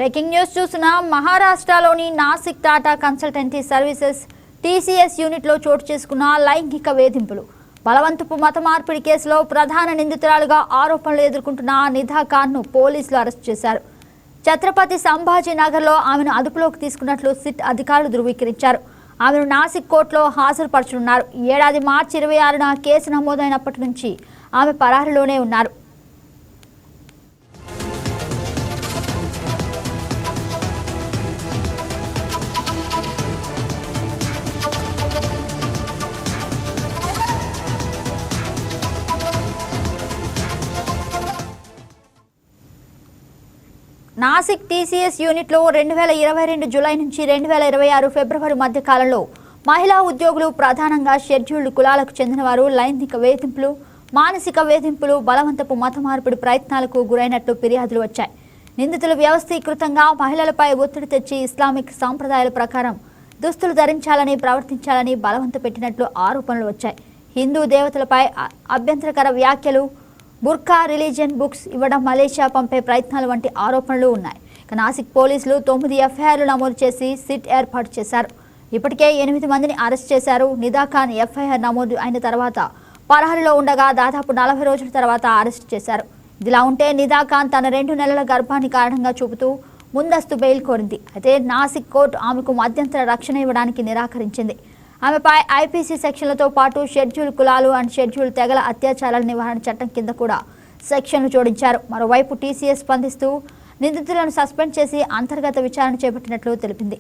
Breaking news చూసిన మహారాష్ట్రలోని Nashik Tata Consultancy Services TCS యూనిట్లో చోటు చేసుకున్న లైంగిక వేధింపులు బలవంతపు మత మార్పిడి కేసులో ప్రధాన నిందితురాలుగా ఆరోపణలు ఎదుర్కొంటున్న నిధా ఖాన్ను పోలీసులు అరెస్ట్ చేశారు. ఛత్రపతి సంభాజీ నగర్లో ఆమెను అదుపులోకి తీసుకున్నట్లు సిట్ అధికారులు ధృవీకరించారు. ఆమెను నాసిక్ కోర్టులో హాజరుపరచనున్నారు. ఈ ఏడాది మార్చి 26న కేసు నమోదైనప్పటి నుంచి ఆమె పరారీలోనే ఉన్నారు. నాసిక్ టీసీఎస్ యూనిట్లో 2022 జూలై నుంచి 2026 ఫిబ్రవరి మధ్య కాలంలో మహిళా ఉద్యోగులు ప్రధానంగా షెడ్యూల్డ్ కులాలకు చెందినవారు లైంగిక వేధింపులు, మానసిక వేధింపులు, బలవంతపు మత మార్పిడి ప్రయత్నాలకు గురైనట్లు ఫిర్యాదులు వచ్చాయి. నిందితులు వ్యవస్థీకృతంగా మహిళలపై ఒత్తిడి తెచ్చి ఇస్లామిక్ సాంప్రదాయాల ప్రకారం దుస్తులు ధరించాలని ప్రవర్తించాలని బలవంత పెట్టినట్లు ఆరోపణలు వచ్చాయి. హిందూ దేవతలపై అభ్యంతరకర వ్యాఖ్యలు, బుర్కా రిలీజియన్ బుక్స్ ఇవ్వడం, మలేషియా పంపే ప్రయత్నాలు వంటి ఆరోపణలు ఉన్నాయి. నాసిక్ పోలీసులు 9 ఎఫ్ఐఆర్లు నమోదు చేసి సిట్ ఏర్పాటు చేశారు. ఇప్పటికే 8 మందిని అరెస్ట్ చేశారు. నిధా ఖాన్ ఎఫ్ఐఆర్ నమోదు అయిన తర్వాత పరారీలో ఉండగా దాదాపు 40 రోజుల తర్వాత అరెస్ట్ చేశారు. ఇదిలా ఉంటే నిధా ఖాన్ తన 2 నెలల గర్భాన్ని కారణంగా చూపుతూ ముందస్తు బెయిల్ కోరింది. అయితే నాసిక్ కోర్టు ఆమెకు మధ్యంతర రక్షణ ఇవ్వడానికి నిరాకరించింది. ఆమెపై ఐపీసీ సెక్షన్లతో పాటు షెడ్యూల్ కులాలు అండ్ షెడ్యూల్ తెగల అత్యాచారాల నివారణ చట్టం కింద కూడా సెక్షన్లు జోడించారు. మరోవైపు టీసీఎస్ స్పందిస్తూ నిందితులను సస్పెండ్ చేసి అంతర్గత విచారణ చేపట్టినట్లు తెలిపింది.